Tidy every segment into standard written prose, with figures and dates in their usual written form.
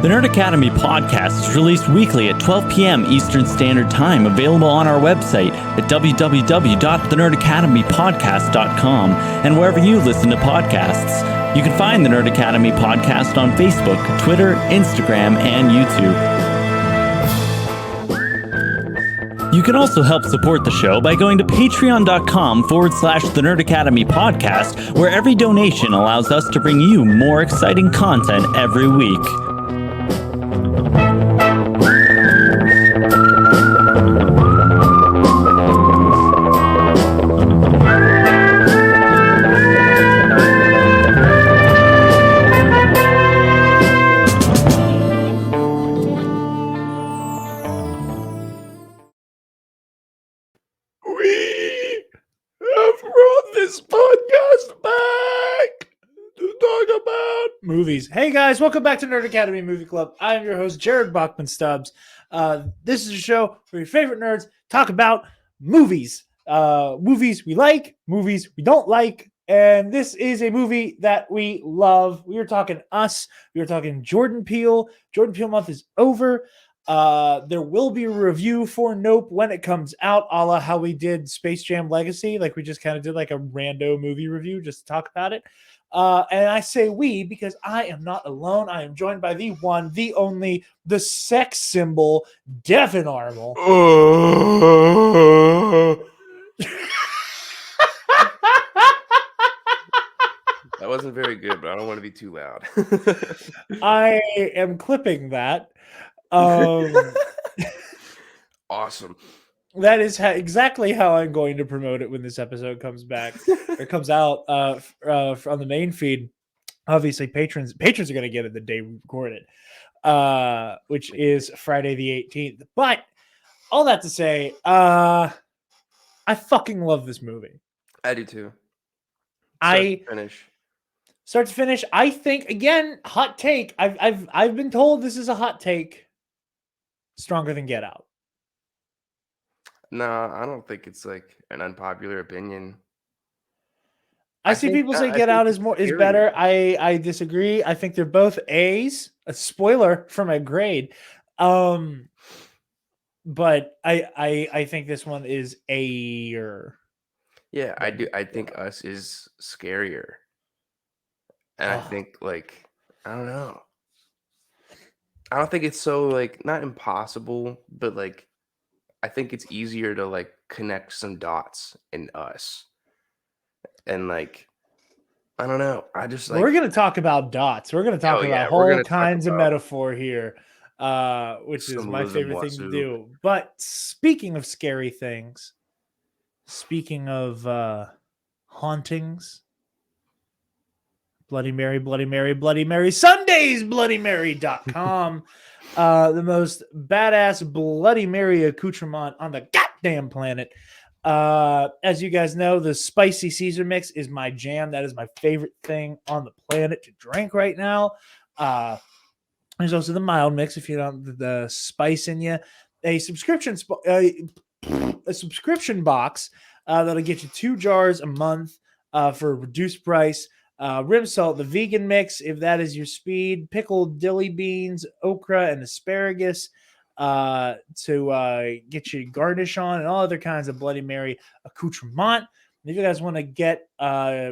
The Nerd Academy podcast is released weekly at 12 p.m. Eastern Standard Time, available on our website at www.thenerdacademypodcast.com and wherever you listen to podcasts. You can find the Nerd Academy podcast on Facebook, Twitter, Instagram, and YouTube. You can also help support the show by going to patreon.com/The Nerd Academy podcast, where every donation allows us to bring you more exciting content every week. Movies. Hey guys, welcome back to Nerd Academy Movie Club. I am your host, Jared Bachman Stubbs. This is a show where your favorite nerds talk about movies. Movies we like, movies we don't like, and this is a movie that we love. We are talking Us. We are talking Jordan Peele. Jordan Peele month is over. There will be a review for Nope when it comes out, a la how we did Space Jam Legacy. Like we just kind of did like a rando movie review just to talk about it. And I say we because I am not alone. I am joined by the one, the only, the sex symbol, Devin Armel. That wasn't very good, but I don't want to be too loud. I am clipping that. Awesome. That is exactly how I'm going to promote it when this episode comes back. It comes out on the main feed. Obviously, patrons are going to get it the day we record it, which is Friday the 18th. But all that to say, I fucking love this movie. I do too. Start to finish. I think, again, hot take. I've been told this is a hot take. Stronger than Get Out. No, I don't think it's like an unpopular opinion. I see people say Get Out is better. I disagree. I think they're both A's. A spoiler for my grade. But I think this one is A-er. Yeah, I do. I think Us is scarier. And I think I don't know. I don't think it's so not impossible, but I think it's easier to connect some dots in Us. And I don't know. I just we're gonna talk about dots. We're gonna talk about whole kinds of metaphor here, which is my favorite thing to do. But speaking of scary things, speaking of hauntings, Bloody Mary, Bloody Mary, Bloody Mary Sundays, BloodyMary.com. The most badass Bloody Mary accoutrement on the goddamn planet. As you guys know, the spicy Caesar mix is my jam. That is my favorite thing on the planet to drink right now. There's also the mild mix if you don't the spice in you. A subscription box that'll get you 2 jars a month for a reduced price. Rim salt, the vegan mix, if that is your speed, pickled dilly beans, okra, and asparagus to get you garnish on, and all other kinds of Bloody Mary accoutrement. And if you guys want to get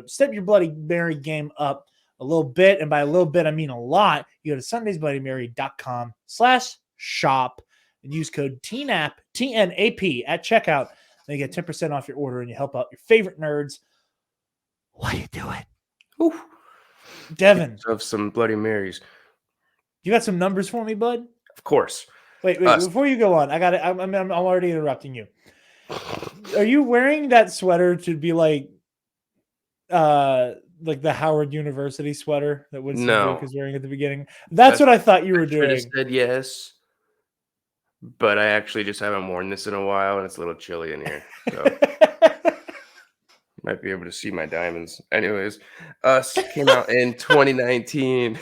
step your Bloody Mary game up a little bit, and by a little bit I mean a lot, you go to sundaysbloodymary.com/shop and use code TNAP TNAP at checkout. Then you get 10% off your order and you help out your favorite nerds. Why you do it? Ooh. Devin, of some Bloody Marys. You got some numbers for me, bud? Of course. Wait, before you go on, I'm already interrupting you. Are you wearing that sweater to be like the Howard University sweater that Winston Duke is wearing at the beginning? That's what I thought you were doing. I said yes, but I actually just haven't worn this in a while, and it's a little chilly in here. So. Might be able to see my diamonds. Anyways, Us came out in 2019.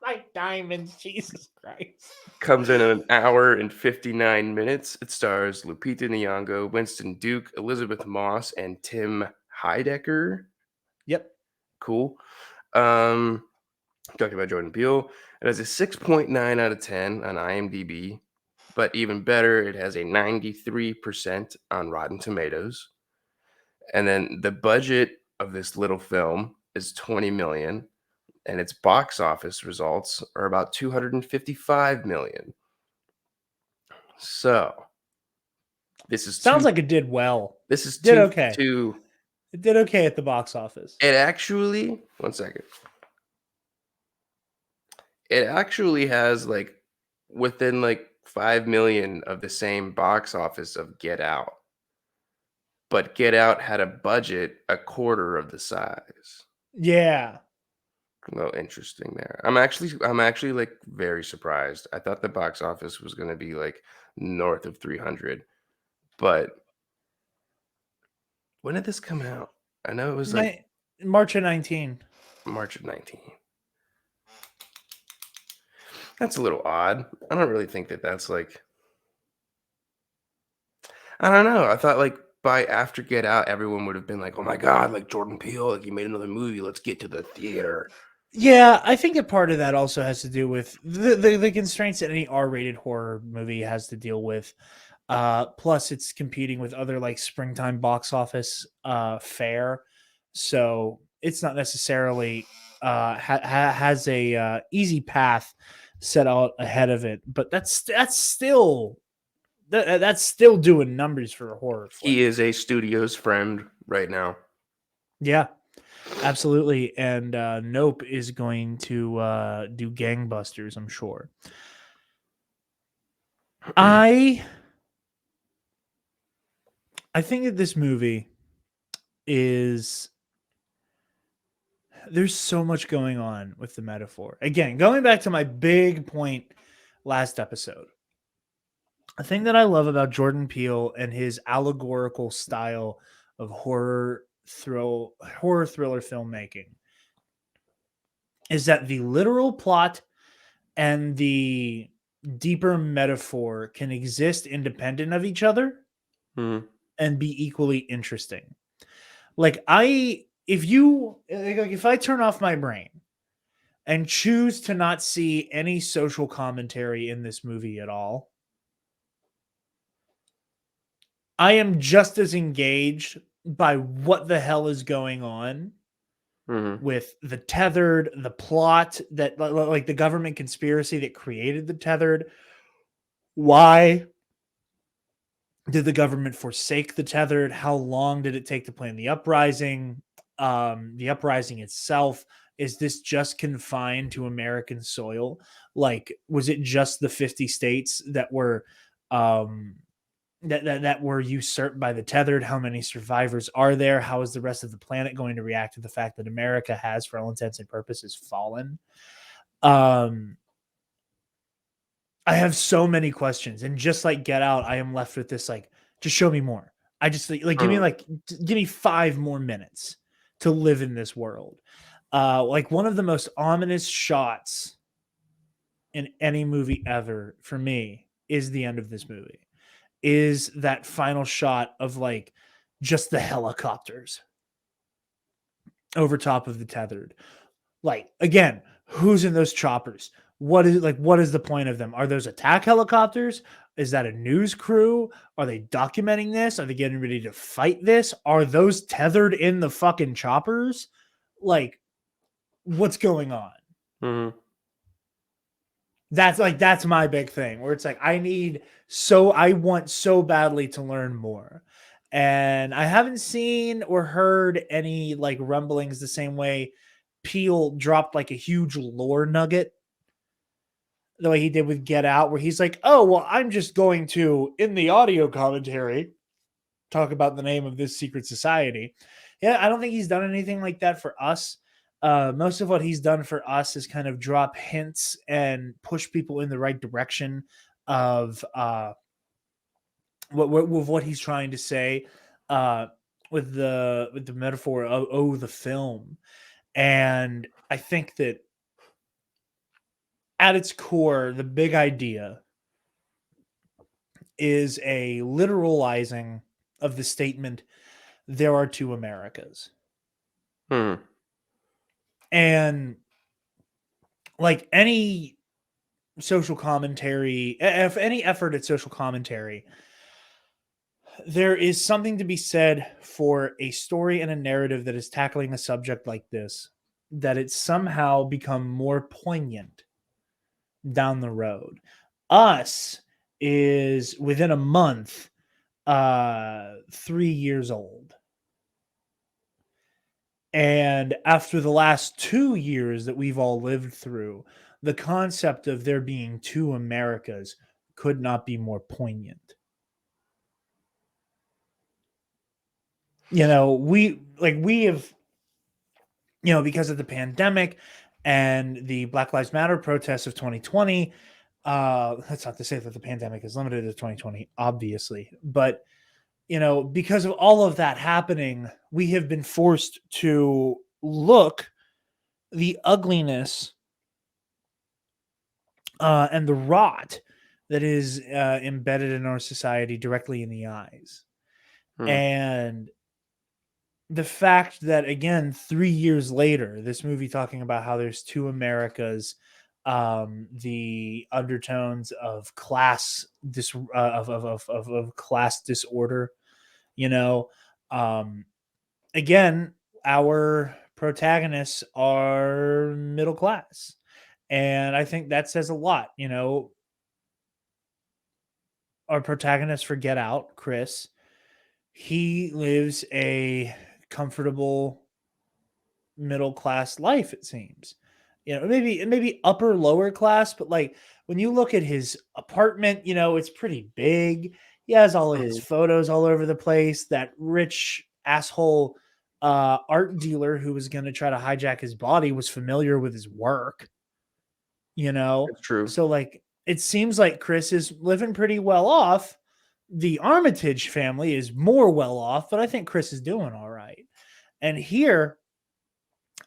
My diamonds, Jesus Christ. Comes in an hour and 59 minutes. It stars Lupita Nyong'o, Winston Duke, Elizabeth Moss, and Tim Heidecker. Yep. Cool. Talking about Jordan Peele. It has a 6.9 out of 10 on IMDb, but even better, it has a 93% on Rotten Tomatoes. And then the budget of this little film is 20 million, and its box office results are about 255 million. So this is Sounds two. like it did well. This is Did two okay. two. It did okay at the box office. It actually, one second. It actually has like within like 5 million of the same box office of Get Out. But Get Out had a budget a quarter of the size. Yeah. A little interesting there. I'm actually like very surprised. I thought the box office was going to be like north of 300. But when did this come out? I know it was like March of 19. March of 19. That's a little odd. I don't really think that that's like I don't know. I thought like by after Get Out, everyone would have been like, "Oh my god, like Jordan Peele, like he made another movie. Let's get to the theater." Yeah, I think a part of that also has to do with the constraints that any R-rated horror movie has to deal with. Plus, it's competing with other like springtime box office fare, so it's not necessarily has a easy path set out ahead of it. But that's still that's still doing numbers for a horror flick. He is a studio's friend right now. Yeah, absolutely. And Nope is going to do gangbusters, I'm sure. I think that this movie is there's so much going on with the metaphor. Again, going back to my big point last episode. A thing that I love about Jordan Peele and his allegorical style of horror thriller filmmaking is that the literal plot and the deeper metaphor can exist independent of each other and be equally interesting. Like if I turn off my brain and choose to not see any social commentary in this movie at all, I am just as engaged by what the hell is going on with the tethered, the plot that like the government conspiracy that created the tethered. Why did the government forsake the tethered? How long did it take to plan the uprising? The uprising itself, is this just confined to American soil? Like, was it just the 50 states that were that were usurped by the tethered? How many survivors are there? How is the rest of the planet going to react to the fact that America has, for all intents and purposes, fallen? I have so many questions, and just like Get Out, I am left with this like, just show me more. I just like give me 5 more minutes to live in this world. Like one of the most ominous shots in any movie ever for me is the end of this movie. Is that final shot of like just the helicopters over top of the tethered. Like again, who's in those choppers? What is the point of them? Are those attack helicopters? Is that a news crew? Are they documenting this? Are they getting ready to fight this? Are those tethered in the fucking choppers? Like, what's going on? That's my big thing where it's like, I want so badly to learn more. And I haven't seen or heard any like rumblings the same way Peele dropped like a huge lore nugget the way he did with Get Out, where he's like, oh, well, I'm just going to, in the audio commentary, talk about the name of this secret society. Yeah, I don't think he's done anything like that for us. Most of what he's done for us is kind of drop hints and push people in the right direction of what he's trying to say with the metaphor of the film. And I think that at its core, the big idea is a literalizing of the statement, there are two Americas. And like any social commentary, if any effort at social commentary, there is something to be said for a story and a narrative that is tackling a subject like this, that it's somehow become more poignant down the road. Us is within a month 3 years old. And after the last 2 years that we've all lived through, the concept of there being two Americas could not be more poignant. We have, because of the pandemic and the Black Lives Matter protests of 2020. That's not to say that the pandemic is limited to 2020, obviously, but because of all of that happening, we have been forced to look the ugliness and the rot that is embedded in our society directly in the eyes. And the fact that, again, 3 years later, this movie talking about how there's two Americas, the undertones of class of class disorder, um, again, our protagonists are middle class, and I think that says a lot. Our protagonist for Get Out, Chris, he lives a comfortable middle class life, it seems. Maybe upper lower class, but like when you look at his apartment, it's pretty big. He has all of his photos all over the place. That rich asshole art dealer who was going to try to hijack his body was familiar with his work. It's true. So like it seems like Chris is living pretty well off. The Armitage family is more well off, but I think Chris is doing all right. And here,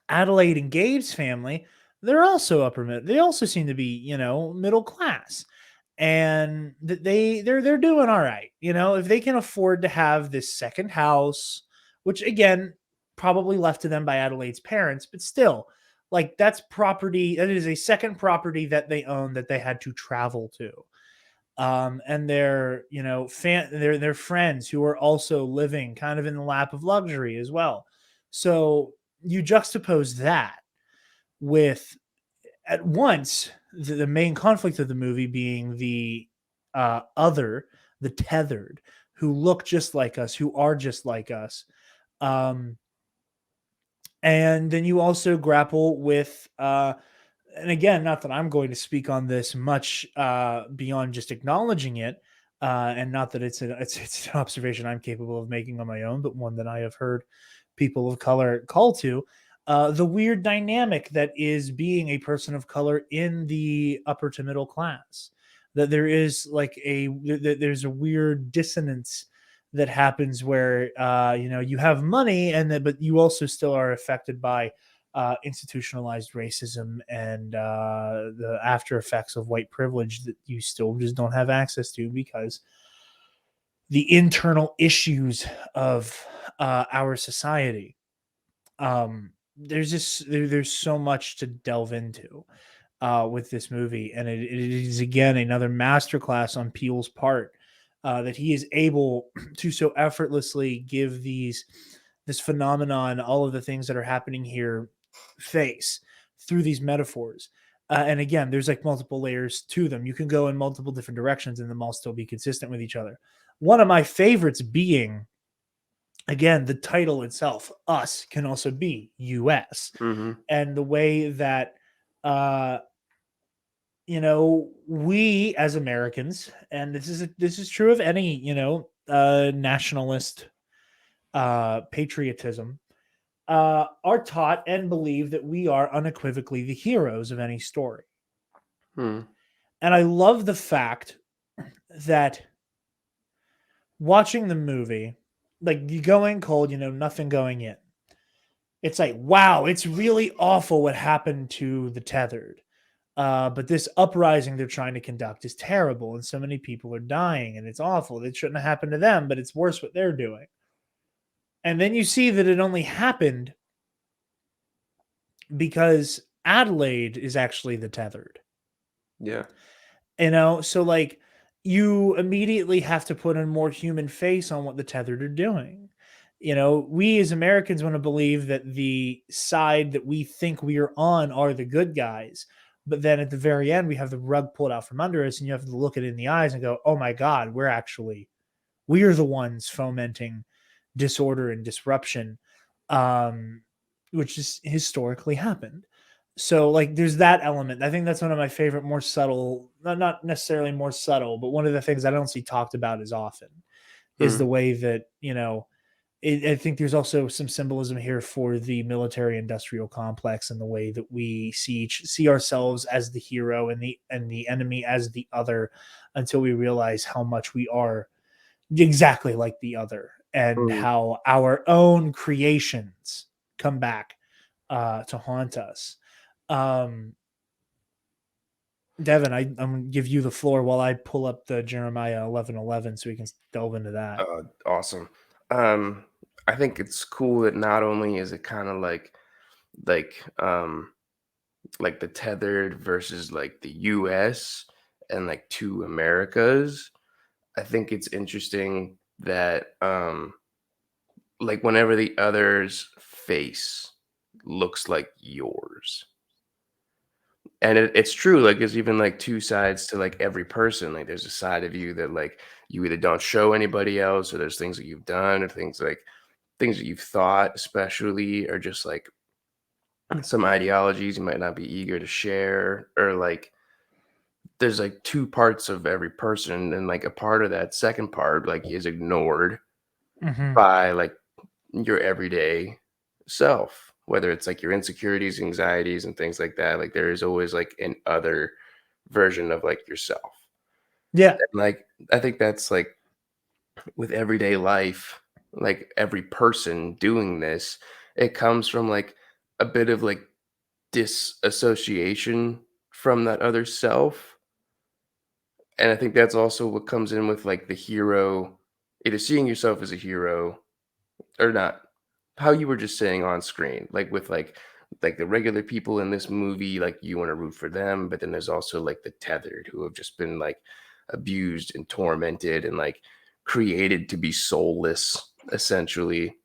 Adelaide and Gabe's family, they're also upper mid. They also seem to be, middle class, and they're doing all right. If they can afford to have this second house, which again probably left to them by Adelaide's parents, but still, like that's property. That is a second property that they own that they had to travel to. And their their friends who are also living kind of in the lap of luxury as well. So you juxtapose that with, at once, the main conflict of the movie being the the tethered, who look just like us, who are just like us. And then you also grapple with and again, not that I'm going to speak on this much beyond just acknowledging it, and not that it's an observation I'm capable of making on my own, but one that I have heard people of color call to, the weird dynamic that is being a person of color in the upper to middle class. That there is there's a weird dissonance that happens where you have money, but you also still are affected by institutionalized racism and the after effects of white privilege that you still just don't have access to because the internal issues of our society. There's so much to delve into with this movie, and it is again another masterclass on Peele's part, that he is able to so effortlessly give this phenomenon, all of the things that are happening here, face through these metaphors. And again, there's like multiple layers to them. You can go in multiple different directions and them all still be consistent with each other. One of my favorites being, again, the title itself, Us, can also be US. And the way that, we as Americans, and this is true of any, nationalist patriotism, are taught and believe that we are unequivocally the heroes of any story. And I love the fact that watching the movie, like you go in cold, nothing going in. It's like, wow, it's really awful what happened to the tethered. But this uprising they're trying to conduct is terrible, and so many people are dying, and it's awful. It shouldn't have happened to them, but it's worse what they're doing. And then you see that it only happened because Adelaide is actually the tethered. Yeah. So like you immediately have to put a more human face on what the tethered are doing. We as Americans want to believe that the side that we think we are on are the good guys. But then at the very end, we have the rug pulled out from under us, and you have to look it in the eyes and go, oh my God, we are the ones fomenting disorder and disruption, which has historically happened. So like there's that element. I think that's one of my favorite, more subtle, not necessarily more subtle, but one of the things I don't see talked about as often is the way that, I think there's also some symbolism here for the military industrial complex and the way that we see ourselves as the hero and the enemy as the other, until we realize how much we are exactly like the other, and Mm. how our own creations come back to haunt us. Devin, I'm going to give you the floor while I pull up the Jeremiah 11:11 so we can delve into that. Awesome. Um, I think it's cool that not only is it kind of like like the tethered versus like the US and like two Americas. I think it's interesting that like whenever the other's face looks like yours. And it's true, like there's even like two sides to like every person. Like there's a side of you that like you either don't show anybody else, or there's things that you've done, or things that you've thought, especially, or just like some ideologies you might not be eager to share, or like there's like two parts of every person, and like a part of that second part like is ignored Mm-hmm. by like your everyday self, whether it's like your insecurities, anxieties, and things like that. Like there is always like an other version of like yourself. Yeah. And like I think that's like with everyday life, like every person doing this, it comes from like a bit of like disassociation from that other self. And I think that's also what comes in with like the hero, either seeing yourself as a hero or not, how you were just saying on screen, like with like the regular people in this movie, like you want to root for them, but then there's also like the tethered who have just been like abused and tormented and like created to be soulless essentially.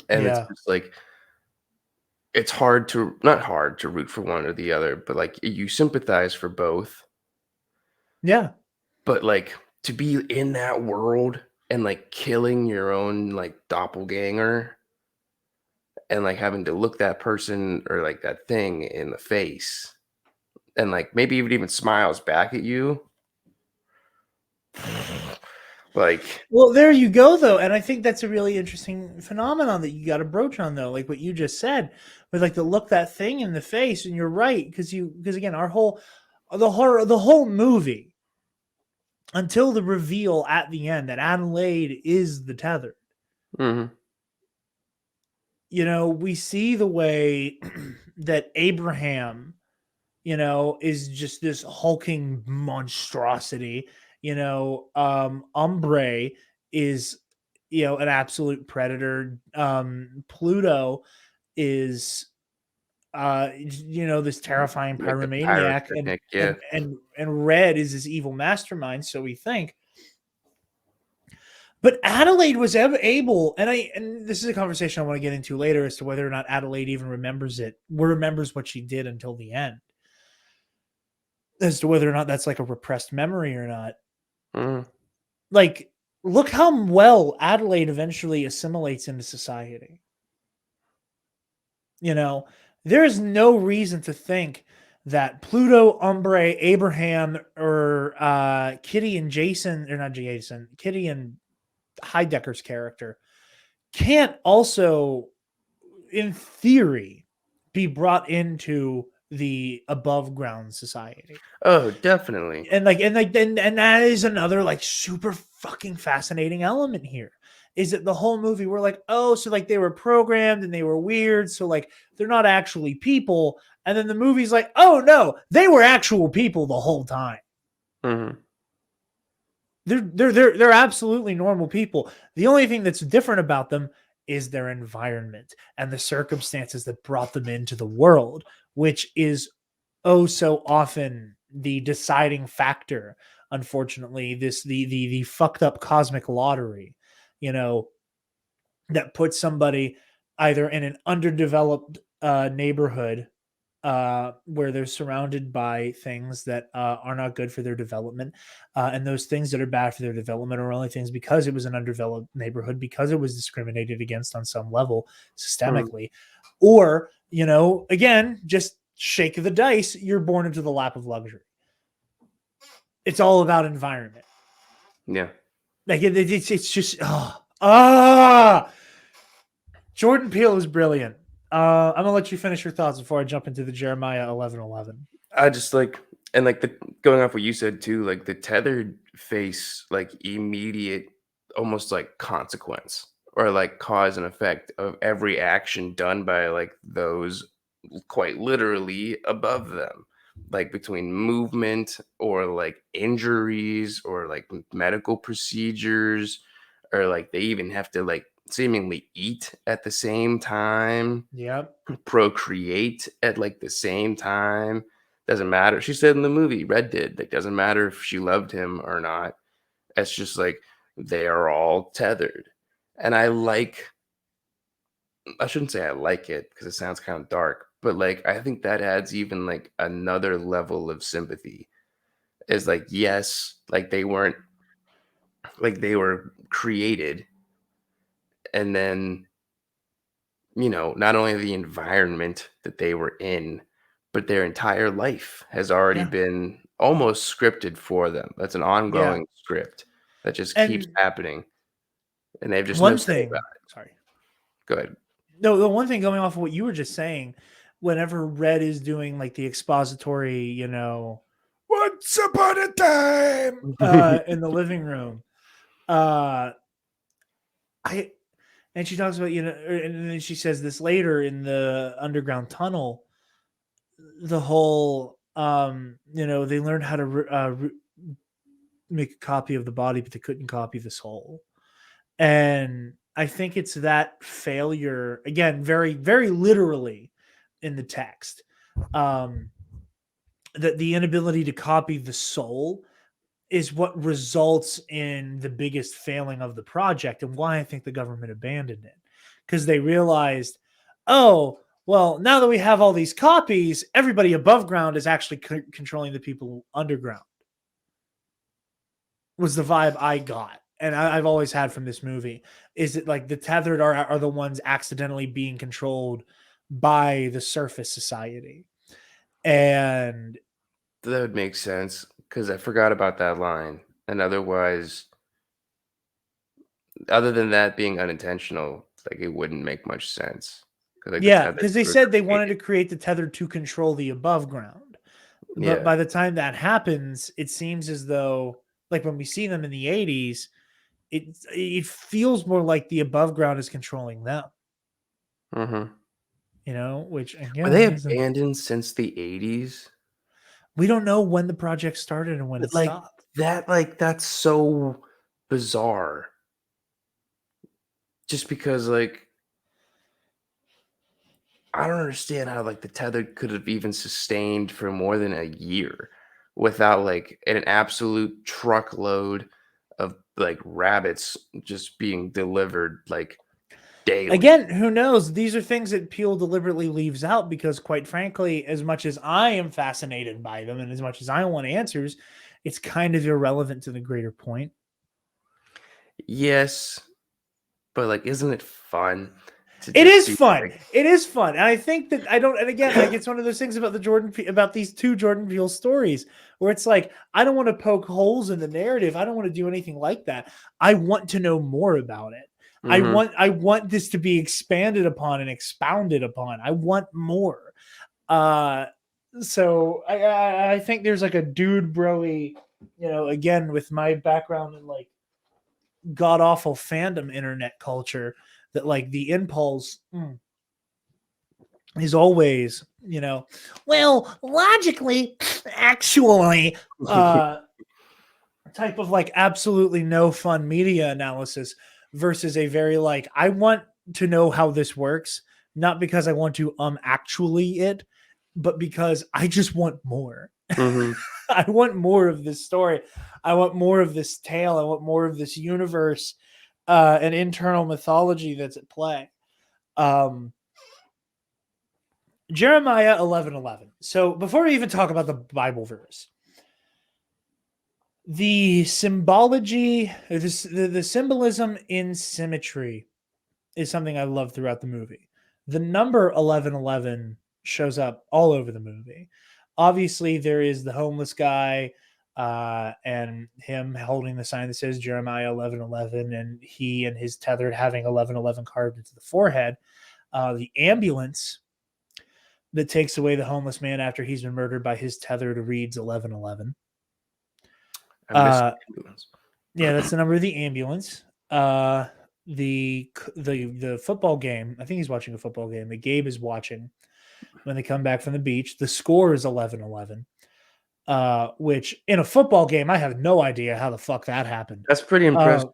And it's Yeah. just like it's hard to not hard to root for one or the other, but like you sympathize for both. Yeah. But like to be in that world and like killing your own like doppelganger and like having to look that person or like that thing in the face and like maybe even smiles back at you. Like, Well, there you go, though, and I think that's a really interesting phenomenon that you got to broach on, though, like what you just said, with like to look that thing in the face, and you're right, because again, the whole movie until the reveal at the end that Adelaide is the tether. mhm, We see the way that Abraham, is just this hulking monstrosity. Umbre is, an absolute predator. Pluto is, this terrifying like the pyromaniac, and pyrotechnic, yeah. and and and Red is this evil mastermind. So we think. But Adelaide was able, and this is a conversation I want to get into later as to whether or not Adelaide even remembers what she did until the end, as to whether or not that's like a repressed memory or not. Mhm, Like, look how well Adelaide eventually assimilates into society. You know, there's no reason to think that Pluto, Umbre, Abraham, or Kitty and Jason, or not Jason, Kitty and Heidecker's character can't also, in theory, be brought into the above ground society. oh, definitely. And that is another like super fucking fascinating element here. Is that the whole movie we're like, oh, so like they were programmed and they were weird, so like they're not actually people. And then the movie's like, oh no, they were actual people the whole time. Mhm, They're absolutely normal people. The only thing that's different about them is their environment and the circumstances that brought them into the world, which is oh so often the deciding factor. Unfortunately, the fucked up cosmic lottery, that puts somebody either in an underdeveloped neighborhood where they're surrounded by things that are not good for their development. And those things that are bad for their development are only things because it was an undeveloped neighborhood, because it was discriminated against on some level systemically. Or, again, just shake the dice, you're born into the lap of luxury. It's all about environment. Yeah. Like it's just, Jordan Peele is brilliant. I'm gonna let you finish your thoughts before I jump into the Jeremiah 11:11. I just and going off what you said too, like the tethered face, like immediate, almost like consequence or like cause and effect of every action done by like those quite literally above them, like between movement or like injuries or like medical procedures, or like they even have to like seemingly eat at the same time, Yep. procreate at like the same time. Doesn't matter. She said in the movie, Red did. Like, doesn't matter if she loved him or not. It's just like they are all tethered. And I shouldn't say I like it because it sounds kind of dark, but like I think that adds even like another level of sympathy. Is like, yes, like they weren't, like they were created, and then not only the environment that they were in, but their entire life has already Yeah. been almost scripted for them. That's an Yeah. ongoing script that just keeps And happening, and they have just no one say about thing, it. sorry. Go ahead. No, the one thing going off of what you were just saying, whenever Red is doing like the expository, once upon a time in the living room, I and she talks about, and then she says this later in the underground tunnel, the whole, they learned how to make a copy of the body, but they couldn't copy the soul. And I think it's that failure, again, very, very literally in the text, that the inability to copy the soul is what results in the biggest failing of the project, and why I think the government abandoned it. Because they realized, oh, well, now that we have all these copies, everybody above ground is actually controlling the people underground, was the vibe I got. And I've always had from this movie. Is it like the tethered are the ones accidentally being controlled by the surface society? And That would make sense because I forgot about that line. And otherwise, other than that being unintentional, like it wouldn't make much sense. Because like the yeah, tethered because they were said they wanted to created. create the tether to control the above ground. But Yeah. by the time that happens, it seems as though, like when we see them in the 80s, it feels more like the above ground is controlling them, Mm-hmm. which Were they again isn't. abandoned since the 80s? We don't know when the project started and when it Like stopped. that's so bizarre. Just because like I don't understand how like the tether could have even sustained for more than a year without like an absolute truckload of like rabbits just being delivered like daily. Again, who knows? These are things that Peele deliberately leaves out because, quite frankly, as much as I am fascinated by them and as much as I want answers, it's kind of irrelevant to the greater point. Yes, but like isn't it fun to It just is see fun. like It is fun. And I think that I don't, and again, like it's one of those things about about these two Jordan Peele stories where it's like, I don't want to poke holes in the narrative. I don't want to do anything like that. I want to know more about it. Mhm. I want this to be expanded upon and expounded upon. I want more. Uh, so I think there's like a dude broy, again, with my background in like god awful fandom internet culture, that like the impulse is always, well, logically, actually, type of like absolutely no fun media analysis versus a very like, I want to know how this works, not because I want to actually it, but because I just want more. Mhm. I want more of this story. I want more of this tale. I want more of this universe and internal mythology that's at play. Jeremiah 11:11. So before we even talk about the Bible verse, the symbology, the symbolism in symmetry is something I love throughout the movie. The number 1111 shows up all over the movie. Obviously, there is the homeless guy and him holding the sign that says Jeremiah 11:11, and he and his tethered having 11:11 carved into the forehead. The ambulance that takes away the homeless man after he's been murdered by his tethered reads 11:11. I miss ambulance. Yeah, that's the number of the ambulance. The football game. I think he's watching a football game that Gabe is watching when they come back from the beach. The score is 11:11. Which in a football game, I have no idea how the fuck that happened. That's pretty impressive.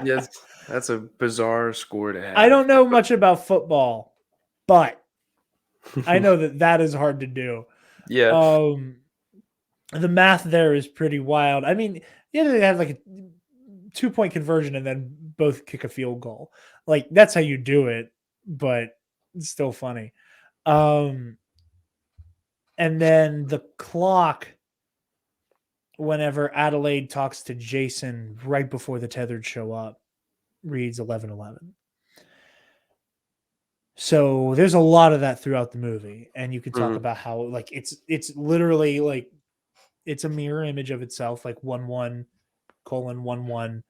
Yes, that's a bizarre score to have. I don't know much about football, but I know that is hard to do. Yeah. The math there is pretty wild. I mean, they had like a 2-point conversion and then both kick a field goal. Like that's how you do it, but it's still funny. And then the clock, whenever Adelaide talks to Jason right before the tethered show up, reads 11:11. So there's a lot of that throughout the movie, and you can talk about how like it's literally like it's a mirror image of itself, like 11:11.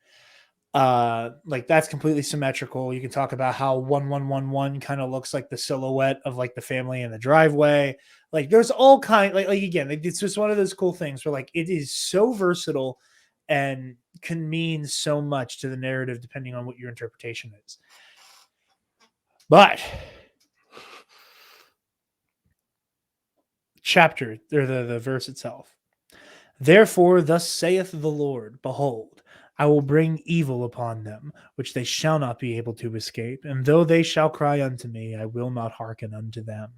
Like that's completely symmetrical. You can talk about how 1111 kind of looks like the silhouette of like the family in the driveway. Like there's all kind like again, it's just one of those cool things where like it is so versatile and can mean so much to the narrative depending on what your interpretation is. But chapter or the verse itself. Therefore, thus saith the Lord, behold, I will bring evil upon them, which they shall not be able to escape. And though they shall cry unto me, I will not hearken unto them.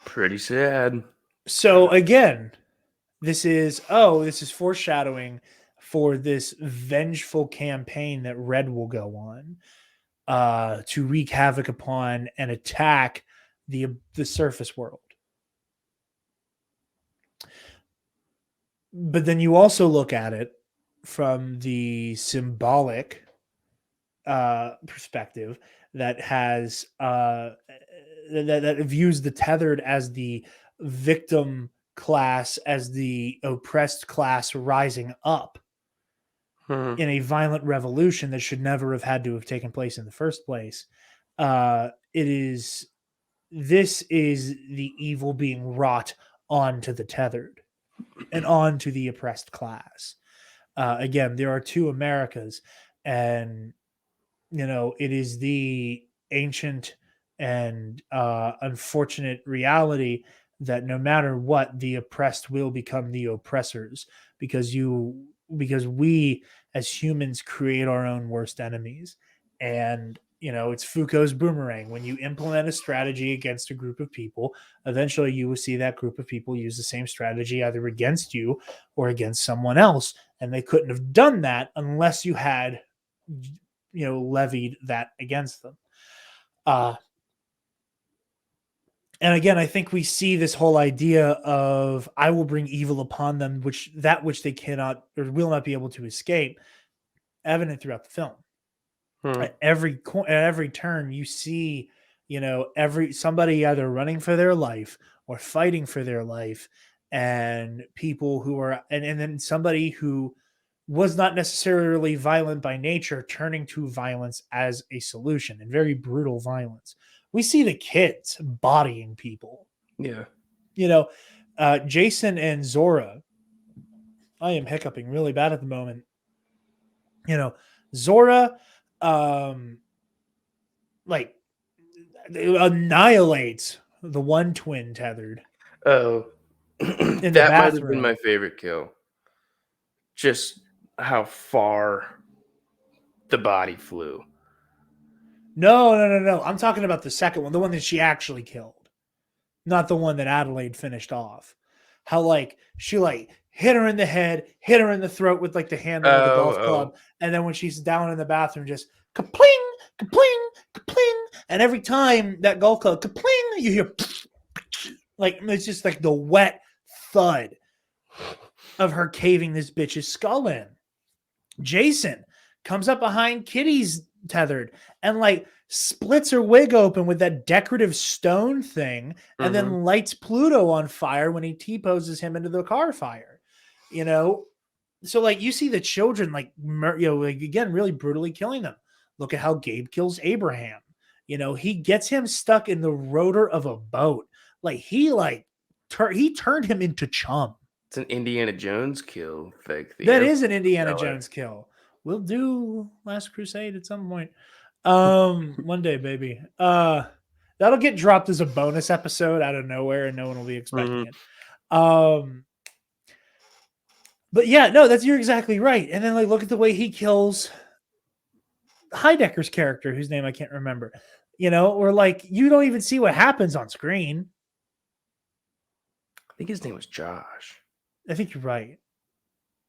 Pretty sad. So again, this is foreshadowing for this vengeful campaign that Red will go on to wreak havoc upon and attack the surface world. But then you also look at it from the symbolic perspective that has that views the tethered as the victim class, as the oppressed class rising up in a violent revolution that should never have had to have taken place in the first place. This is the evil being wrought onto the tethered and onto the oppressed class. Again, there are two Americas, and it is the ancient and unfortunate reality that no matter what, the oppressed will become the oppressors because we as humans create our own worst enemies. And it's Foucault's boomerang. When you implement a strategy against a group of people, eventually you will see that group of people use the same strategy either against you or against someone else. And they couldn't have done that unless you had levied that against them. And again, I think we see this whole idea of I will bring evil upon them, which they cannot or will not be able to escape, evident throughout the film. At every turn, you see, somebody either running for their life or fighting for their life, and people who are, and then somebody who was not necessarily violent by nature turning to violence as a solution, and very brutal violence. We see the kids bodying people. Yeah. Jason and Zora. I am hiccuping really bad at the moment. Zora, like annihilates the one twin tethered. Oh, in the That might have been bathroom. my favorite kill. Just how far the body flew. No. I'm talking about the second one, the one that she actually killed, not the one that Adelaide finished off. How like she like hit her in the head, hit her in the throat with like the handle of the golf club, Oh, and then when she's down in the bathroom, just kapling, kapling, kapling, and every time that golf club kapling, you hear like it's just like the wet thud of her caving this bitch's skull in. Jason comes up behind Kitty's tethered and like splits her wig open with that decorative stone thing and mm-hmm. then lights Pluto on fire when he T-poses him into the car fire. You know, so like you see the children like like again really brutally killing them. Look at how Gabe kills Abraham. You know, he gets him stuck in the rotor of a boat. Like he turned him into chum. It's an Indiana Jones kill. Like the That air is an Indiana propeller. Jones kill. We'll do Last Crusade at some point. One day, baby. That'll get dropped as a bonus episode out of nowhere and no one will be expecting Mhm. it. But yeah, no, you're exactly right. And then like look at the way he kills Heidecker's character, whose name I can't remember. You know, or like you don't even see what happens on screen. I think his name was Josh. I think you're right.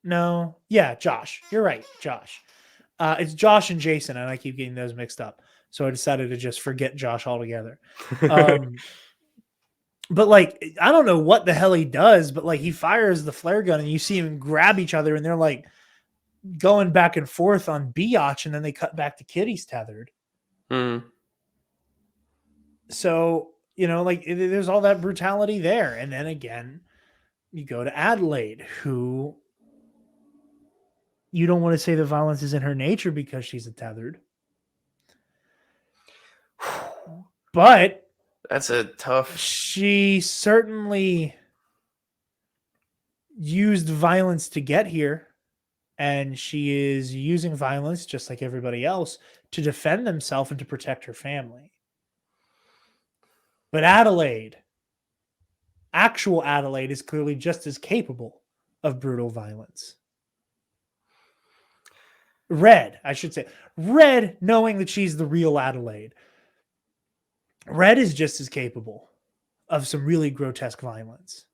No, yeah, Josh. You're right, Josh. It's Josh and Jason, and I keep getting those mixed up. So I decided to just forget Josh altogether. But like, I don't know what the hell he does, but like he fires the flare gun and you see him grab each other and they're like going back and forth on Biatch, and then they cut back to Kitty's tethered. Mm. So, you know, like there's all that brutality there. And then again, you go to Adelaide, who you don't want to say the violence is in her nature because she's a tethered. But That's a tough. she certainly used violence to get here, and she is using violence just like everybody else to defend themselves and to protect her family. But actual Adelaide, is clearly just as capable of brutal violence. Red, I should say. Red, knowing that she's the real Adelaide. Red is just as capable of some really grotesque violence.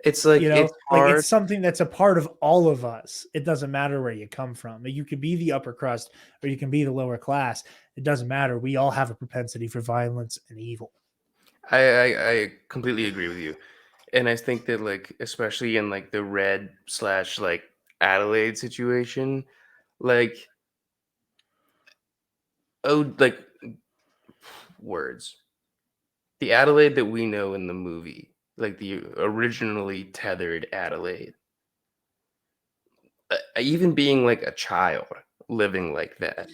It's like You know, it's like hard. it's something that's a part of all of us. It doesn't matter where you come from. You could be the upper crust or you can be the lower class. It doesn't matter. We all have a propensity for violence and evil. I completely agree with you, and I think that like especially in like the Red / like Adelaide situation, like like words. The Adelaide that we know in the movie, like the originally tethered Adelaide, even being like a child living like that,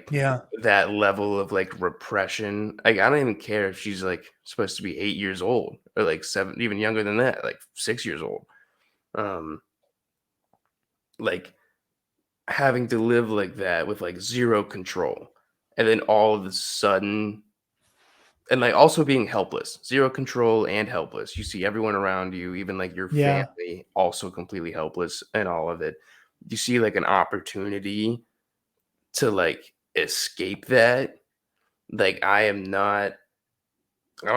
Yeah. that level of like repression. Like I don't even care if she's like supposed to be 8 years old or like 7, even younger than that, like 6 years old. Like having to live like that with like zero control, and then all of a sudden, and like also being helpless, zero control and helpless. You see everyone around you, even like your Yeah. family, also completely helpless and all of it. You see like an opportunity to like escape that. Like I don't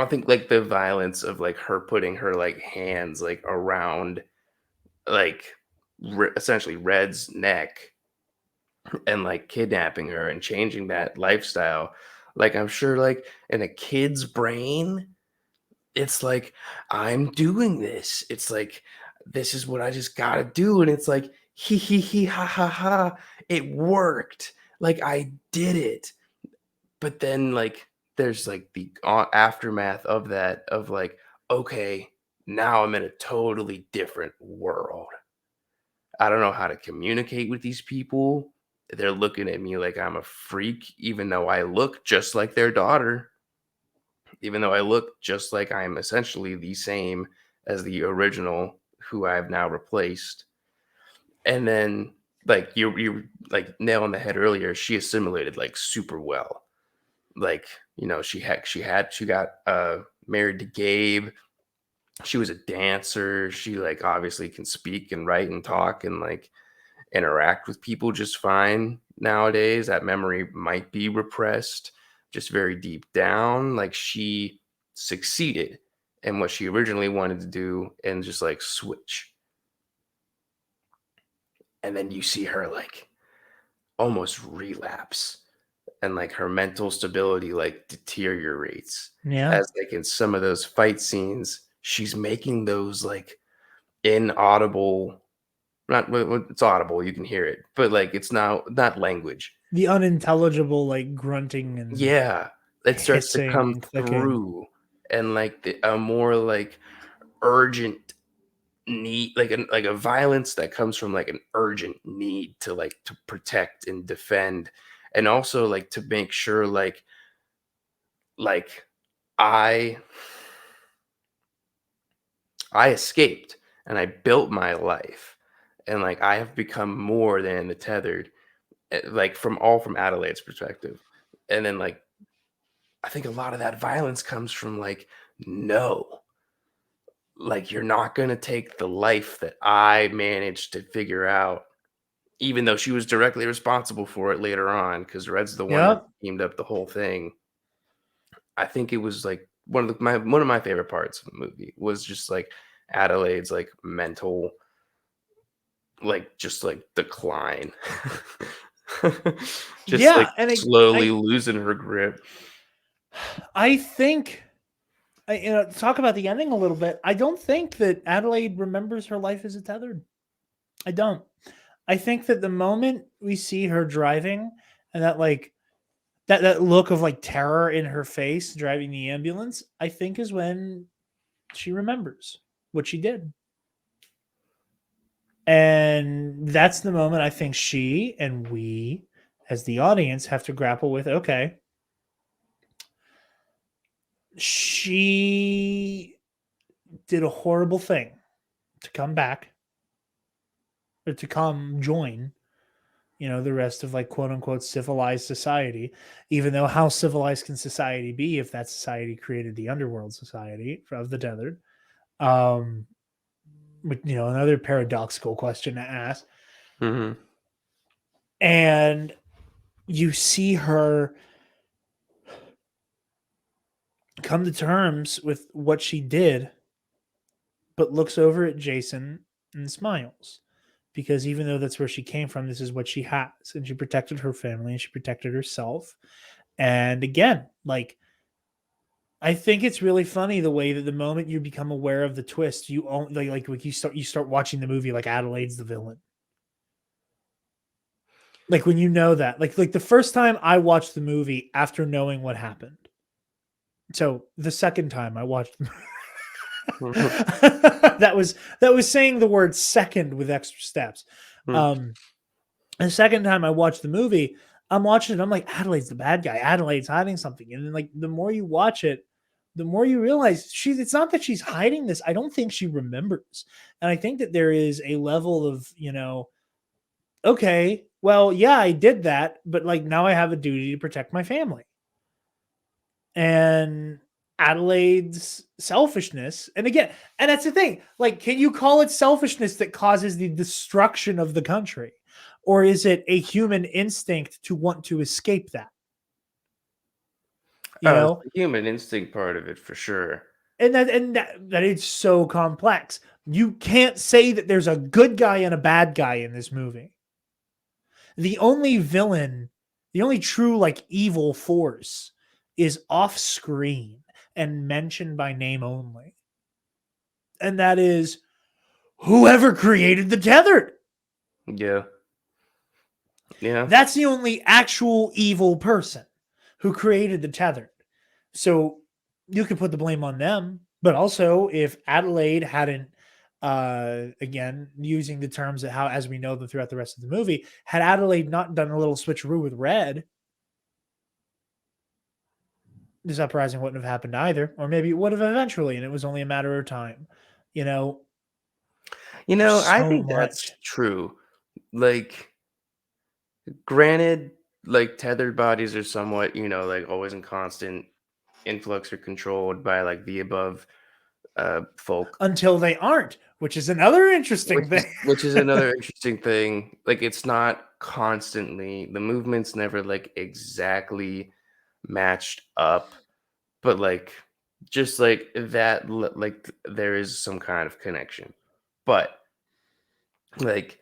think like the violence of like her putting her like hands like around like essentially Red's neck and like kidnapping her and changing that lifestyle. Like I'm sure like in a kid's brain, it's like I'm doing this. It's like this is what I just gotta do. And it's like he ha ha ha. It worked. Like I did it. But then like there's like the aftermath of that of like, okay, now I'm in a totally different world. I don't know how to communicate with these people. They're looking at me like I'm a freak, even though I look just like their daughter, even though I look just like I'm essentially the same as the original who I've now replaced. And then like you like nail on the head earlier, she assimilated like super well. Like, you know, she got married to Gabe. she was a dancer. She like obviously can speak and write and talk and like interact with people just fine nowadays. That memory might be repressed just very deep down. Like she succeeded in what she originally wanted to do and just like switch. And then you see her like almost relapse and like her mental stability like deteriorates Yeah. as like in some of those fight scenes she's making those like inaudible, not it's audible, you can hear it, but like it's not language. The unintelligible, like grunting and Yeah, it starts to hissing come and clicking. through, and like a more like urgent need, like a violence that comes from like an urgent need to like to protect and defend, and also like to make sure like I I escaped and I built my life, and like I have become more than the tethered, like from Adelaide's perspective, and then like I think a lot of that violence comes from like no, like you're not gonna take the life that I managed to figure out, even though she was directly responsible for it later on, because Red's the one that Yep. teamed up the whole thing. I think it was like one of my favorite parts of the movie was just like Adelaide's like mental, like just like decline. Just like Yeah, and slowly losing her grip. I think talk about the ending a little bit. I don't think that Adelaide remembers her life as a tethered. I don't. I think that the moment we see her driving and that like that look of like terror in her face driving the ambulance, I think is when she remembers what she did. And that's the moment I think she and we as the audience have to grapple with, okay, she did a horrible thing to come back or to come join, the rest of like quote unquote civilized society, even though how civilized can society be if that society created the underworld society of the tethered? Um, another paradoxical question to ask. Mhm. And you see her come to terms with what she did, but looks over at Jason and smiles. Because even though that's where she came from, this is what she has. And she protected her family and she protected herself. And again, like, I think it's really funny the way that the moment you become aware of the twist, you only like you start watching the movie like Adelaide's the villain. Like when you know that, like the first time I watched the movie after knowing what happened. So the second time I watched Mhm. that was saying the word second with extra steps. Mhm. Um the second time I watched the movie, I'm watching it, I'm like, Adelaide's the bad guy. Adelaide's hiding something. And then like the more you watch it, the more you realize it's not that she's hiding this. I don't think she remembers. And I think that there is a level of, okay, well, yeah, I did that, but like now I have a duty to protect my family. And Adelaide's selfishness, and again, and that's the thing, like, can you call it selfishness that causes the destruction of the country? Or is it a human instinct to want to escape that? You Oh, it's know, the human instinct part of it for sure. and that it's so complex. You can't say that there's a good guy and a bad guy in this movie. The only villain, the only true like evil force is off screen and mentioned by name only. And that is whoever created the tethered. Yeah. Yeah. That's the only actual evil person who created the tethered. So you could put the blame on them, but also if Adelaide hadn't, again using the terms of how as we know them throughout the rest of the movie, had Adelaide not done a little switcheroo with Red, this uprising wouldn't have happened either, or maybe it would have eventually, and it was only a matter of time. You know, there's I so think that's much. true. Like, granted, like tethered bodies are somewhat, like always in constant influx or controlled by like the above folk. Until they aren't, which is another interesting thing. Which is another interesting thing. Like, it's not constantly, the movements never like exactly matched up, but like just like that, like there is some kind of connection. But like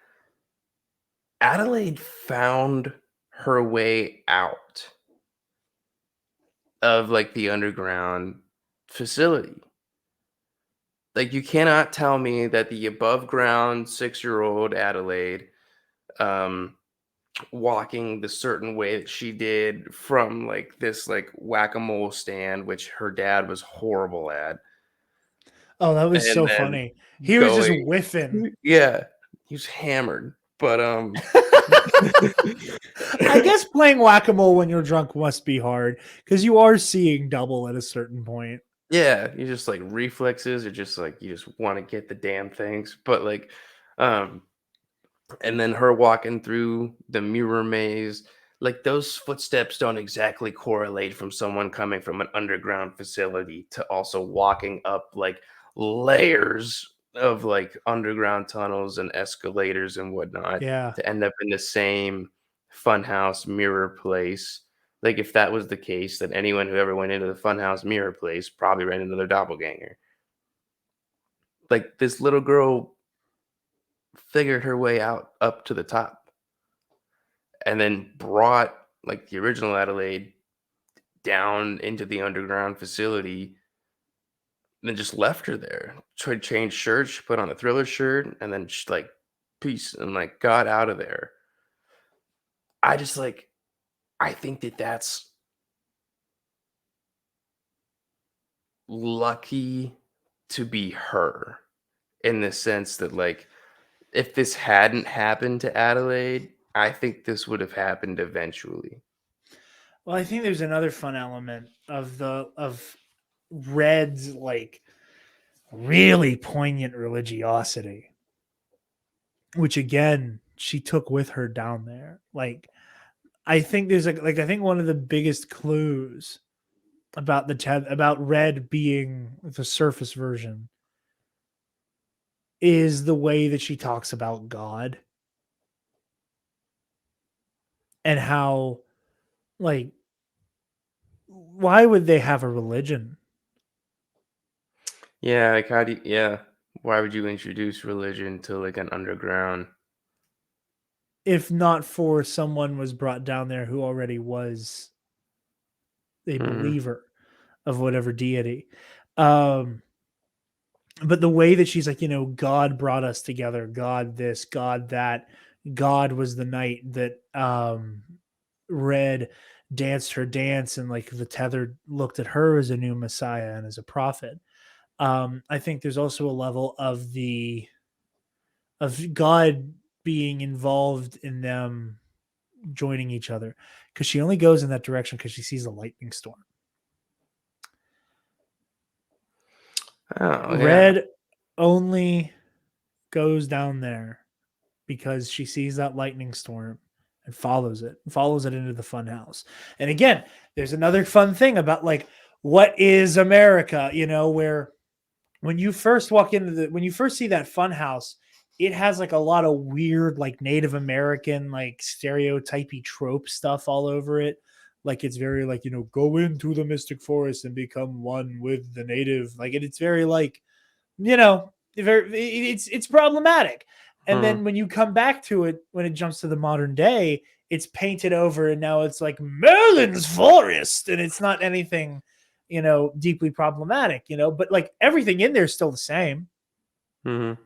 Adelaide found her way out of like the underground facility. Like, you cannot tell me that the above ground 6-year-old Adelaide, um, walking the certain way that she did from like this like whack-a-mole stand, which her dad was horrible at, Oh, that was and so then funny. He was just going, whiffing. yeah, he was hammered, but I guess playing whack-a-mole when you're drunk must be hard because you are seeing double at a certain point. yeah, you just like reflexes are just like you just want to get the damn things, but like, um, and then her walking through the mirror maze, like those footsteps don't exactly correlate from someone coming from an underground facility to also walking up like layers of like underground tunnels and escalators and whatnot Yeah. to end up in the same funhouse mirror place. Like, if that was the case, then anyone who ever went into the funhouse mirror place probably ran into their doppelganger. Like, this little girl figured her way out up to the top and then brought like the original Adelaide down into the underground facility, and then just left her there. Tried to change shirts, she put on a Thriller shirt, and then she, like, peace, and like got out of there. I just like, I think that that's lucky to be her, in the sense that like if this hadn't happened to Adelaide, I think this would have happened eventually. Well, I think there's another fun element of Red's like really poignant religiosity, which again she took with her down there. Like I think there's like I think one of the biggest clues about about Red being the surface version is the way that she talks about God and how like why would they have a religion? Yeah, like how do you, yeah. Why would you introduce religion to like an underground? If not for someone was brought down there who already was a Mhm, believer of whatever deity. Um, but the way that she's like, God brought us together, God this, God that, God was the night that Red danced her dance, and like the tethered looked at her as a new Messiah and as a prophet. I think there's also a level of God being involved in them joining each other, because she only goes in that direction because she sees a lightning storm. oh, yeah. Red only goes down there because she sees that lightning storm and follows it into the fun house. And again, there's another fun thing about like what is America, where when you first walk into when you first see that fun house, it has like a lot of weird like Native American like stereotypy trope stuff all over it. Like it's very like, go into the mystic forest and become one with the native. Like it's very like, it's problematic. And Mhm, then when you come back to it, when it jumps to the modern day, it's painted over and now it's like Merlin's forest, and it's not anything, deeply problematic, but like everything in there is still the same. mhm.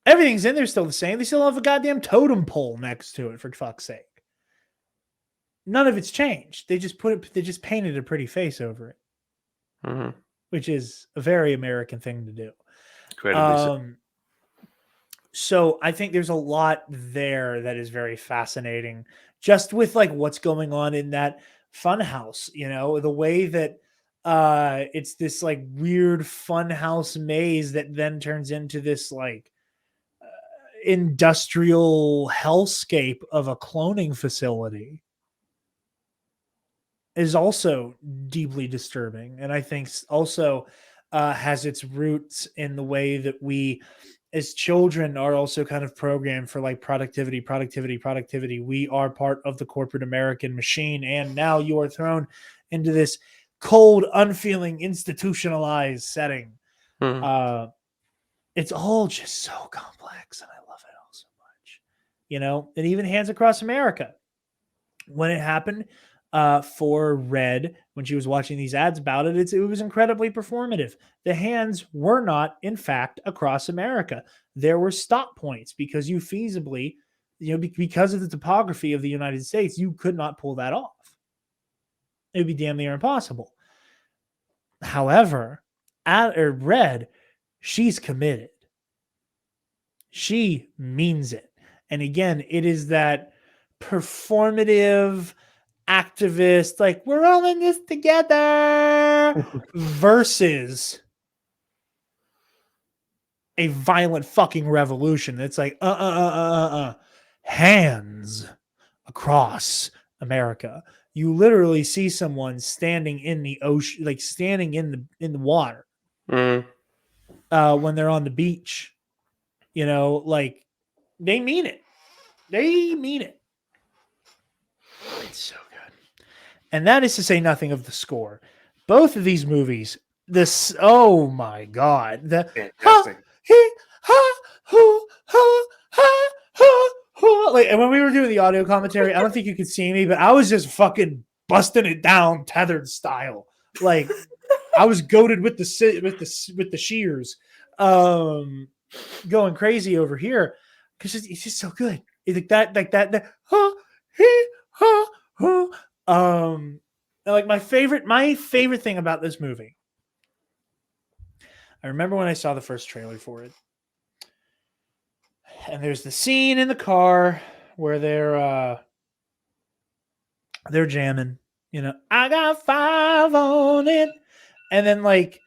Everything's in there still the same. They still have a goddamn totem pole next to it, for fuck's sake. None of it's changed. They just painted a pretty face over it, Mhm. which is a very American thing to do. Incredibly so. Um, so I think there's a lot there that is very fascinating, just with like what's going on in that funhouse, the way that it's this like weird funhouse maze that then turns into this like industrial hellscape of a cloning facility is also deeply disturbing. And I think also has its roots in the way that we as children are also kind of programmed for like productivity. We are part of the corporate American machine, and now you are thrown into this cold, unfeeling, institutionalized setting. Mhm. It's all just so complex, and I love it all so much. And even Hands Across America, when it happened for Red, when she was watching these ads about it, it was incredibly performative. The hands were not, in fact, across America. There were stop points because you feasibly, because of the topography of the United States, you could not pull that off. It would be damn near impossible. However, Red, she's committed. She means it. And again, it is that performative activist, like, we're all in this together, versus a violent fucking revolution. It's like, hands across America. You literally see someone standing in the ocean, like standing in the water, Mhm. when they're on the beach. Like, they mean it. They mean it. It's so good. And that is to say nothing of the score. Both of these movies, oh my god, the ha Fantastic. he ha hoo ha ha ha, like, and when we were doing the audio commentary, I don't think you could see me, but I was just fucking busting it down tethered style. Like, I was goaded with the shears, going crazy over here because it's just so good. It's like that ha he ha ha. Like, my favorite thing about this movie, I remember when I saw the first trailer for it, and there's the scene in the car where they're jamming, I got 5 on it, and then, like,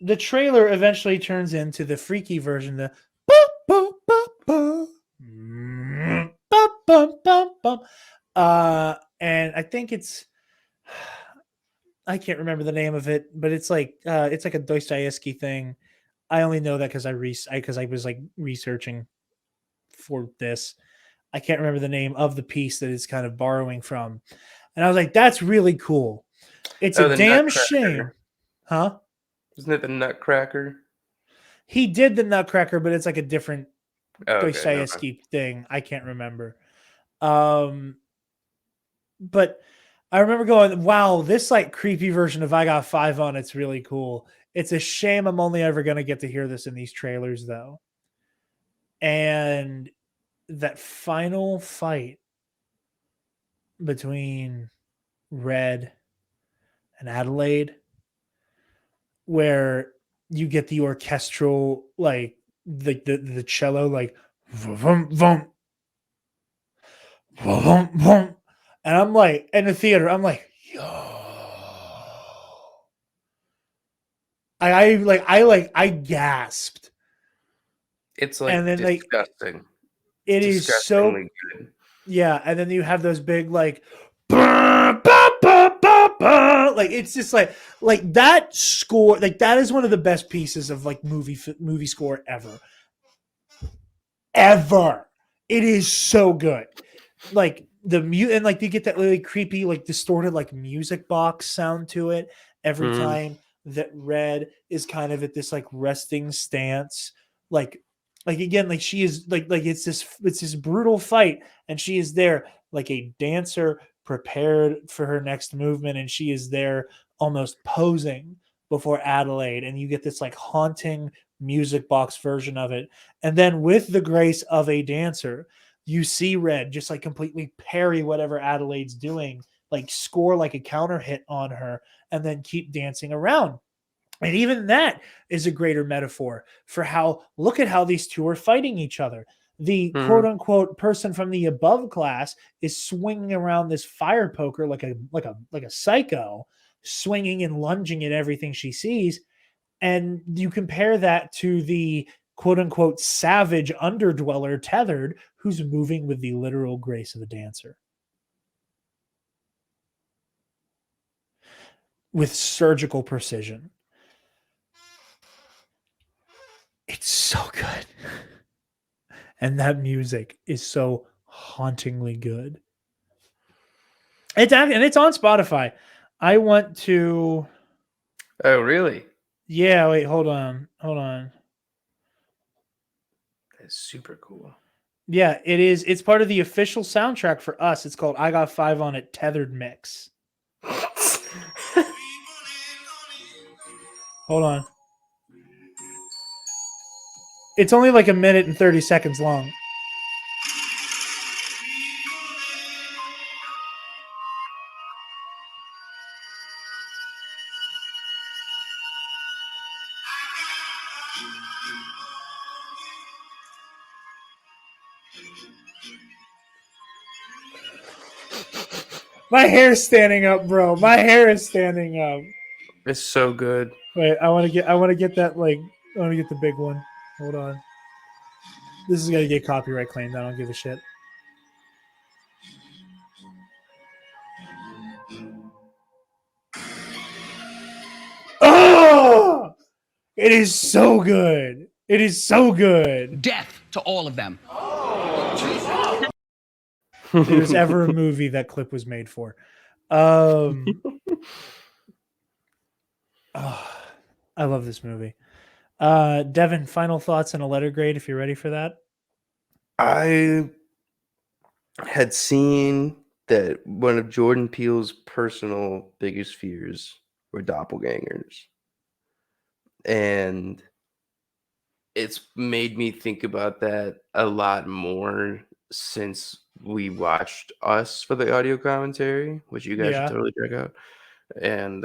the trailer eventually turns into the freaky version, the boop, boop, boop, boop, boop, boop, boop, boop. And I think I can't remember the name of it, but it's like a Dostoevsky thing. I only know that because I was like researching for this. I can't remember the name of the piece that it's kind of borrowing from, and I was like, "That's really cool." It's a Oh, the damn shame, Nutcracker. huh? Isn't it the Nutcracker? He did the Nutcracker, but it's like a different Oh, okay, never mind. Dostoevsky thing. I can't remember. Um, but I remember going, "Wow, this like creepy version of I Got 5 on it's really cool." It's a shame I'm only ever going to get to hear this in these trailers, though. And that final fight between Red and Adelaide, where you get the orchestral, like the cello, like vroom, vroom, vroom, vroom. And I'm like, in the theater, I'm like, yo. I gasped. It's And like then, like, disgusting. it is so, Disgustingly good. yeah. And then you have those big, like, bah, bah, bah, bah, bah. Like, it's just like that score, like, that is one of the best pieces of like movie score ever. It is so good. Like, and like you get that really creepy, like distorted, like music box sound to it every Mhm. time that Red is kind of at this like resting stance. Like again, like she is like it's this brutal fight, and she is there like a dancer prepared for her next movement, and she is there almost posing before Adelaide, and you get this like haunting music box version of it. And then, with the grace of a dancer, you see Red just like completely parry whatever Adelaide's doing, like score like a counter hit on her, and then keep dancing around. And even that is a greater metaphor for look at how these two are fighting each other. The quote Mhm. unquote person from the above class is swinging around this fire poker like a psycho, swinging and lunging at everything she sees. And you compare that to the quote unquote savage underdweller tethered, who's moving with the literal grace of a dancer with surgical precision. so good. And that music is so hauntingly good. It's on Spotify. I want to. Oh, really? Yeah, wait, hold on. That's super cool. Yeah, it is. It's part of the official soundtrack for us. It's called I Got Five on It Tethered Mix. Hold on. It's only like a minute and 30 seconds long. My hair's standing up, bro. My hair is standing up. It's so good. Wait, I want to get that I want to get the big one. Hold on. This is gonna get copyright claimed. I don't give a shit. Oh! It is so good. It is so good. Death to all of them. If there's ever a movie that clip was made for. I love this movie. Devin, final thoughts and a letter grade if you're ready for that. I had seen that one of Jordan Peele's personal biggest fears were doppelgangers. And it's made me think about that a lot more since we watched Us for the audio commentary, which you guys should totally check out. And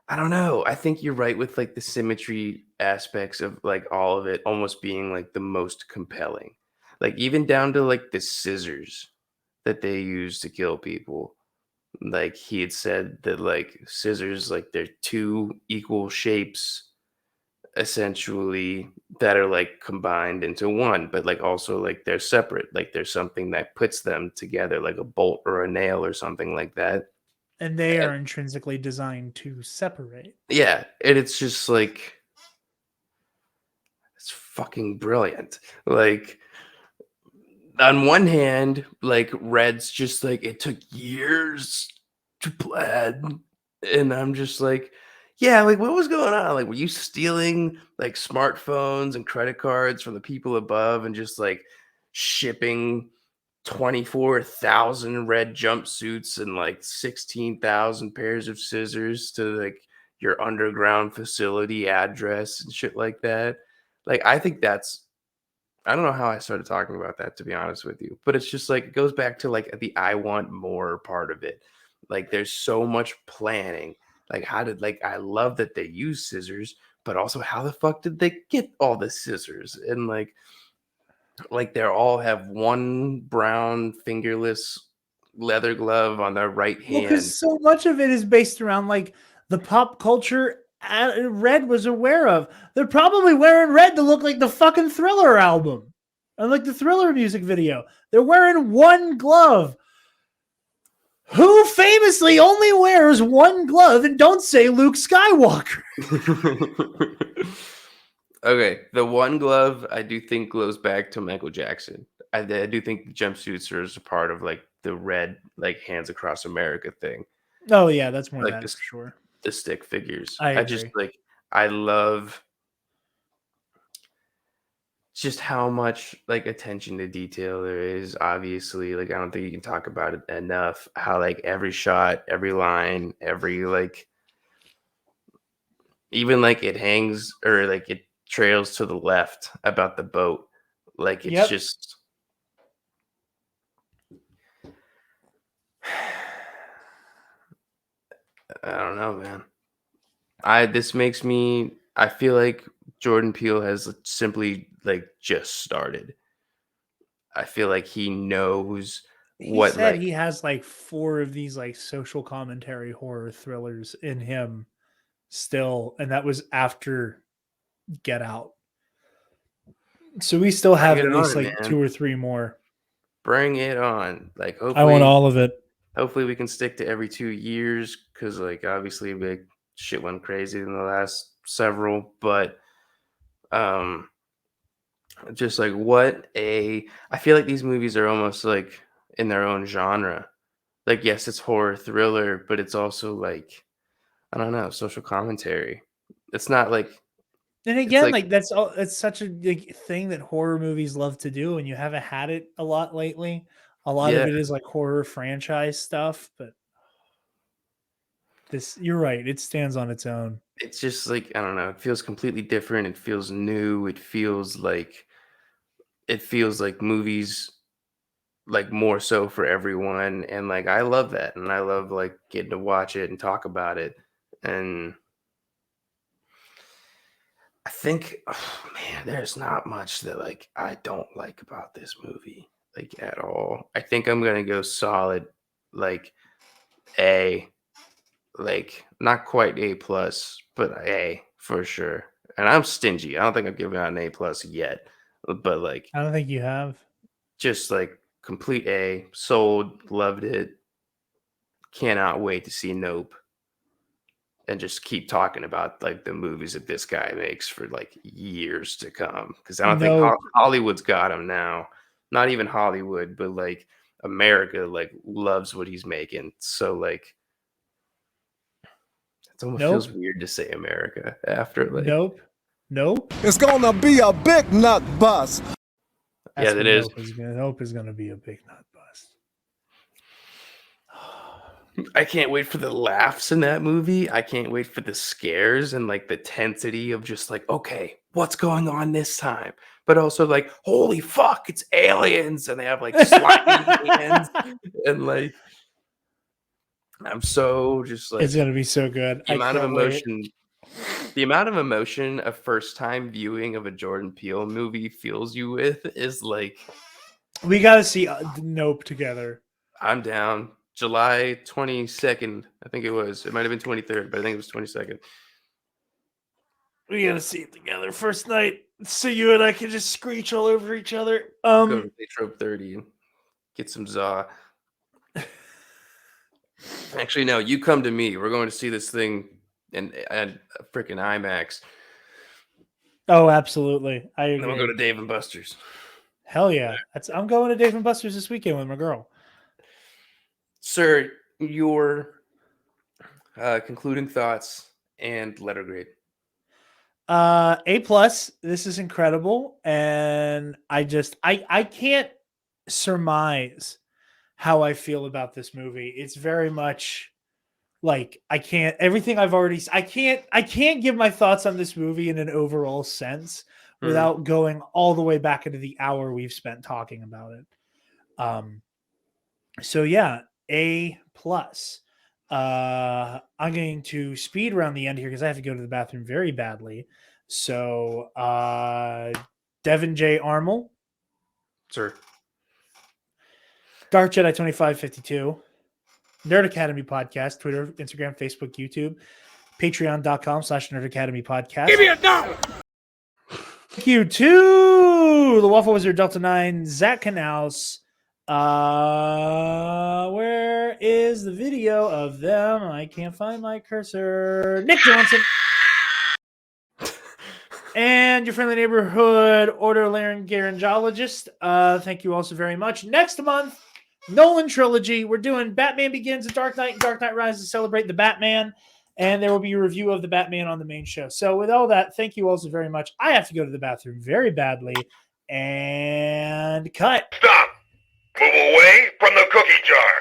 I don't know. I think you're right with like the symmetry aspects of like all of it almost being like the most compelling. Like even down to like the scissors that they use to kill people. Like he had said that like scissors, like they're two equal shapes essentially that are like combined into one, but like also like they're separate. Like there's something that puts them together, like a bolt or a nail or something like that. And they are intrinsically designed to separate. Yeah, and it's just like it's fucking brilliant. Like on one hand, like Red's just like it took years to plan, and I'm just like, yeah, like what was going on? Like, were you stealing like smartphones and credit cards from the people above and just like shipping 24,000 red jumpsuits and like 16,000 pairs of scissors to like your underground facility address and shit like that? Like, I think that's I don't know how I started talking about that, to be honest with you, but it's just like it goes back to like the I want more part of it. Like there's so much planning. Like how did like I love that they use scissors, but also how the fuck did they get all the scissors? And like they all have one brown fingerless leather glove on their right Well, hand. because so much of it is based around like the pop culture Red was aware of. They're probably wearing red to look like the fucking Thriller album and like the Thriller music video. They're wearing one glove. Who famously only wears one glove and don't say Luke Skywalker? Okay, the one glove I do think goes back to Michael Jackson. I do think the jumpsuits are a part of like the red, like Hands Across America thing. Oh yeah, that's more Like that for sure. The stick figures. I just agree. like I love just how much like attention to detail there is. Obviously, like I don't think you can talk about it enough. How like every shot, every line, every like even like it hangs or like it trails to the left about the boat. Like it's just I don't know, man. This makes me I feel like Jordan Peele has simply like just started. I feel like he knows He what said like he has like 4 of these like social commentary horror thrillers in him still, and that was after Get Out. So we still have at least like 2 or 3 more. Bring it on. Like hopefully I want all of it. Hopefully we can stick to every 2 years because like obviously like shit went crazy in the last several, but Just like I feel like these movies are almost like in their own genre. Like, yes, it's horror thriller, but it's also like, I don't know, social commentary. It's not like And it's again, like like that's all. It's such a like, thing that horror movies love to do, and you haven't had it a lot lately. A lot of yeah, it is like horror franchise stuff, but you're right. It stands on its own. it's just like, I don't know, it feels completely different. It feels new. It feels like movies like more so for everyone, and like I love that, and I love like getting to watch it and talk about it. And I think, oh, man, there's not much that like I don't like about this movie, like at all. I think I'm gonna go solid, like A, like not quite A plus, but A for sure. And I'm stingy. I don't think I've given out an A plus yet, but like I don't think you have. just like complete A, sold, loved it, cannot wait to see Nope. And just keep talking about like the movies that this guy makes for like years to come. Because I don't think Nope. Hollywood's got him now. Not even Hollywood, but like America like loves what he's making. So like it almost feels Nope. weird to say America after like Nope. Nope. It's gonna be a big nut bust. yeah, That's that what is. Nope is gonna be a big nut bust. I can't wait for the laughs in that movie. I can't wait for the scares and like the tensity of just like, okay, what's going on this time? But also like, holy fuck, it's aliens, and they have like slimy hands, and like I'm so just It's like gonna be so good. the I amount of can't wait. emotion, the amount of emotion a first time viewing of a Jordan Peele movie fills you with is like, We gotta see Nope together. I'm down. July 22nd, I think it was. It might have been 23rd, but I think it was 22nd. We gotta see it together first night, so you and I can just screech all over each other. Go to Trope 30 and get some za. Actually, no, you come to me. We're going to see this thing in at freaking IMAX. Oh, absolutely. I And then we'll go agree. to Dave and Buster's. Hell yeah. I'm going to Dave and Buster's this weekend with my girl. Sir, your concluding thoughts and letter grade. A plus. This is incredible, and I can't surmise how I feel about this movie. It's very much like I can't give my thoughts on this movie in an overall sense Mhm. without going all the way back into the hour we've spent talking about it. So yeah, A plus. I'm going to speed around the end here because I have to go to the bathroom very badly. So Devin J. Armel, Sir. Dark Jedi 2552, Nerd Academy Podcast, Twitter, Instagram, Facebook, YouTube, patreon.com/Nerd Academy Podcast. Give me $1. Thank you to the Waffle Wizard Delta 9, Zach Canals. Where is the video of them? I can't find my cursor. Nick Johnson. And your friendly neighborhood otolaryngologist. Thank you also very much. Next month, Nolan Trilogy. We're doing Batman Begins and Dark Knight Rises to celebrate the Batman. And there will be a review of the Batman on the main show. So with all that, thank you also very much. I have to go to the bathroom very badly. And cut. Stop! Move away from the cookie jar.